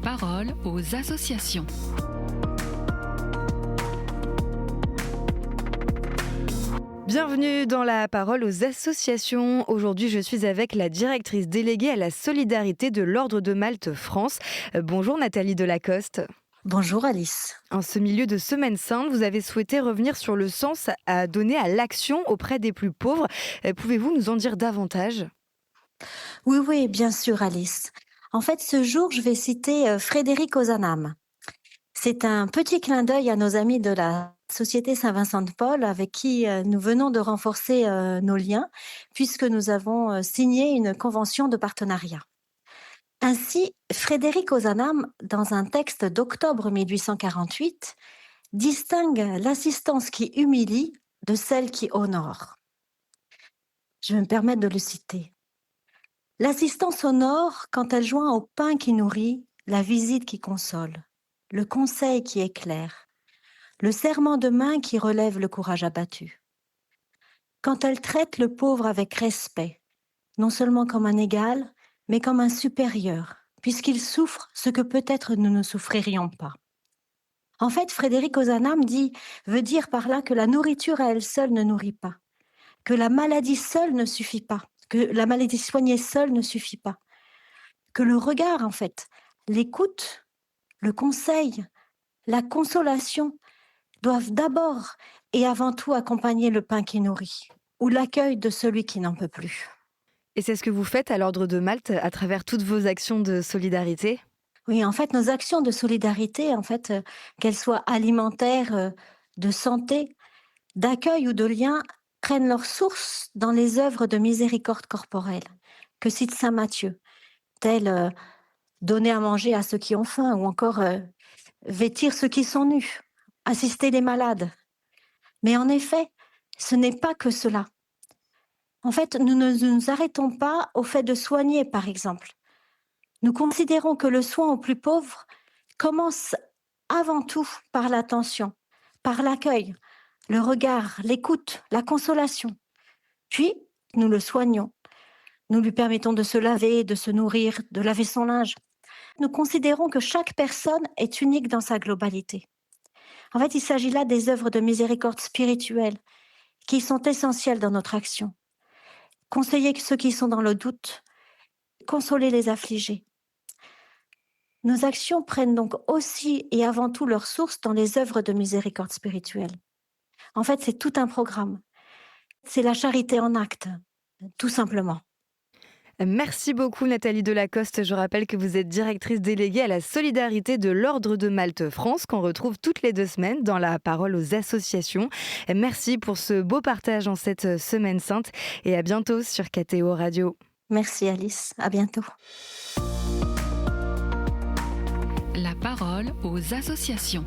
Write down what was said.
parole aux associations. Bienvenue dans la parole aux associations. Aujourd'hui, je suis avec la directrice déléguée à la solidarité de l'Ordre de Malte France. Bonjour Nathalie Delacoste. Bonjour Alice. En ce milieu de Semaine Sainte, vous avez souhaité revenir sur le sens à donner à l'action auprès des plus pauvres. Pouvez-vous nous en dire davantage ? Oui, bien sûr Alice. En fait, ce jour, je vais citer Frédéric Ozanam. C'est un petit clin d'œil à nos amis de la Société Saint-Vincent-de-Paul avec qui nous venons de renforcer nos liens puisque nous avons signé une convention de partenariat. Ainsi, Frédéric Ozanam, dans un texte d'octobre 1848, distingue l'assistance qui humilie de celle qui honore. Je vais me permettre de le citer. L'assistance honore quand elle joint au pain qui nourrit, la visite qui console, le conseil qui éclaire, le serrement de main qui relève le courage abattu. Quand elle traite le pauvre avec respect, non seulement comme un égal, mais comme un supérieur, puisqu'il souffre ce que peut-être nous ne souffririons pas. En fait, Frédéric Ozanam veut dire par là que la nourriture à elle seule ne nourrit pas, que la maladie seule ne suffit pas, que la maladie soignée seule ne suffit pas, que le regard, en fait, l'écoute, le conseil, la consolation doivent d'abord et avant tout accompagner le pain qui nourrit ou l'accueil de celui qui n'en peut plus. Et c'est ce que vous faites à l'Ordre de Malte à travers toutes vos actions de solidarité ? Oui, en fait, nos actions de solidarité, qu'elles soient alimentaires, de santé, d'accueil ou de lien, prennent leur source dans les œuvres de miséricorde corporelle que cite saint Matthieu, telles donner à manger à ceux qui ont faim ou encore vêtir ceux qui sont nus, assister les malades. Mais en effet, ce n'est pas que cela. En fait, nous ne nous arrêtons pas au fait de soigner, par exemple. Nous considérons que le soin aux plus pauvres commence avant tout par l'attention, par l'accueil, le regard, l'écoute, la consolation. Puis, nous le soignons. Nous lui permettons de se laver, de se nourrir, de laver son linge. Nous considérons que chaque personne est unique dans sa globalité. En fait, il s'agit là des œuvres de miséricorde spirituelle qui sont essentielles dans notre action. Conseiller ceux qui sont dans le doute, consoler les affligés. Nos actions prennent donc aussi et avant tout leur source dans les œuvres de miséricorde spirituelle. En fait, c'est tout un programme. C'est la charité en acte, tout simplement. Merci beaucoup Nathalie Delacoste. Je rappelle que vous êtes directrice déléguée à la solidarité de l'Ordre de Malte France qu'on retrouve toutes les 2 semaines dans la parole aux associations. Merci pour ce beau partage en cette Semaine Sainte et à bientôt sur KTO Radio. Merci Alice, à bientôt. La parole aux associations.